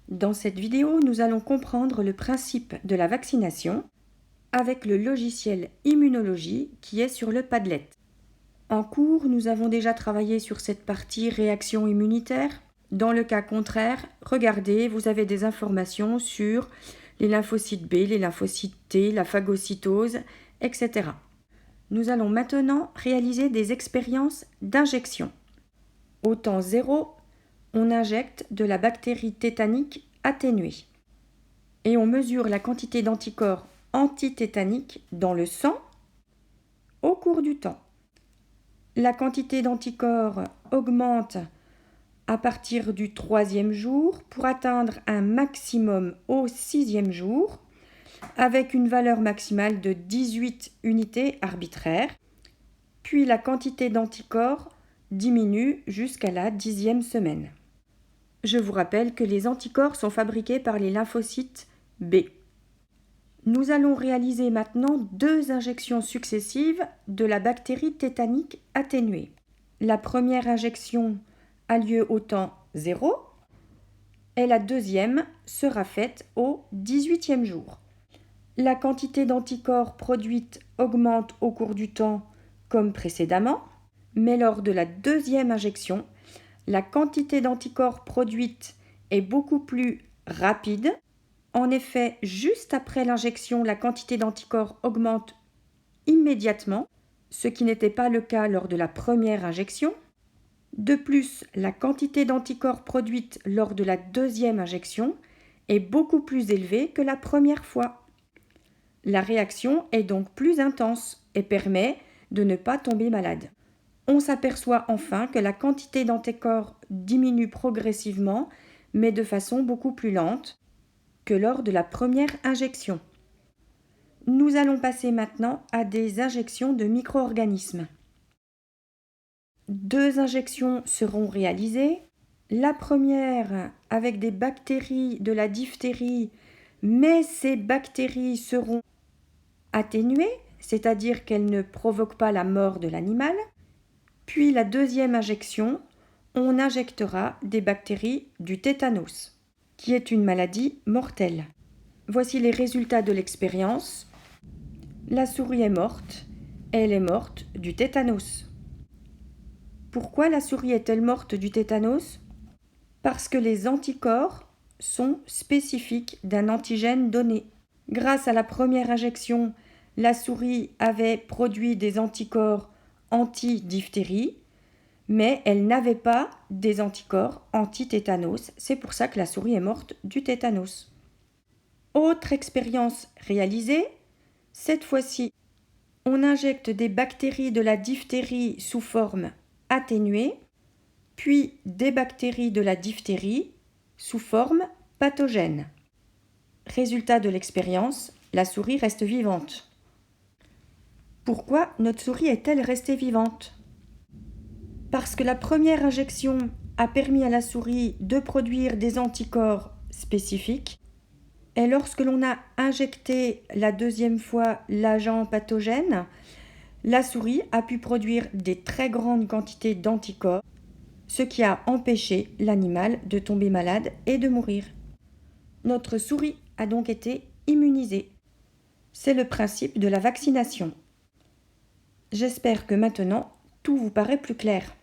Dans cette vidéo, nous allons comprendre le principe de la vaccination avec le logiciel Immunologie qui est sur le Padlet. En cours, nous avons déjà travaillé sur cette partie réaction immunitaire. Dans le cas contraire, regardez, vous avez des informations sur les lymphocytes B, les lymphocytes T, la phagocytose, etc. Nous allons maintenant réaliser des expériences d'injection. Au temps 0, on injecte de la bactérie tétanique atténuée et on mesure la quantité d'anticorps antitétaniques dans le sang au cours du temps. La quantité d'anticorps augmente à partir du 3e jour pour atteindre un maximum au 6e jour avec une valeur maximale de 18 unités arbitraires. Puis la quantité d'anticorps diminue jusqu'à la 10e semaine. Je vous rappelle que les anticorps sont fabriqués par les lymphocytes B. Nous allons réaliser maintenant 2 injections successives de la bactérie tétanique atténuée. La première injection a lieu au temps 0 et la deuxième sera faite au 18e jour. La quantité d'anticorps produite augmente au cours du temps comme précédemment, mais lors de la deuxième injection, la quantité d'anticorps produite est beaucoup plus rapide. En effet, juste après l'injection, la quantité d'anticorps augmente immédiatement, ce qui n'était pas le cas lors de la première injection. De plus, la quantité d'anticorps produite lors de la deuxième injection est beaucoup plus élevée que la première fois. La réaction est donc plus intense et permet de ne pas tomber malade. On s'aperçoit enfin que la quantité d'anticorps diminue progressivement, mais de façon beaucoup plus lente que lors de la première injection. Nous allons passer maintenant à des injections de micro-organismes. 2 injections seront réalisées. La première avec des bactéries de la diphtérie, mais ces bactéries seront atténuées, c'est-à-dire qu'elles ne provoquent pas la mort de l'animal. Puis la deuxième injection, on injectera des bactéries du tétanos, qui est une maladie mortelle. Voici les résultats de l'expérience. La souris est morte, elle est morte du tétanos. Pourquoi la souris est-elle morte du tétanos ? Parce que les anticorps sont spécifiques d'un antigène donné. Grâce à la première injection, la souris avait produit des anticorps anti-diphtérie, mais elle n'avait pas des anticorps anti-tétanos. C'est pour ça que la souris est morte du tétanos. Autre expérience réalisée, cette fois-ci, on injecte des bactéries de la diphtérie sous forme atténuée, puis des bactéries de la diphtérie sous forme pathogène. Résultat de l'expérience, la souris reste vivante. Pourquoi notre souris est-elle restée vivante ? Parce que la première injection a permis à la souris de produire des anticorps spécifiques, et lorsque l'on a injecté la deuxième fois l'agent pathogène, la souris a pu produire des très grandes quantités d'anticorps, ce qui a empêché l'animal de tomber malade et de mourir. Notre souris a donc été immunisée. C'est le principe de la vaccination. J'espère que maintenant, tout vous paraît plus clair.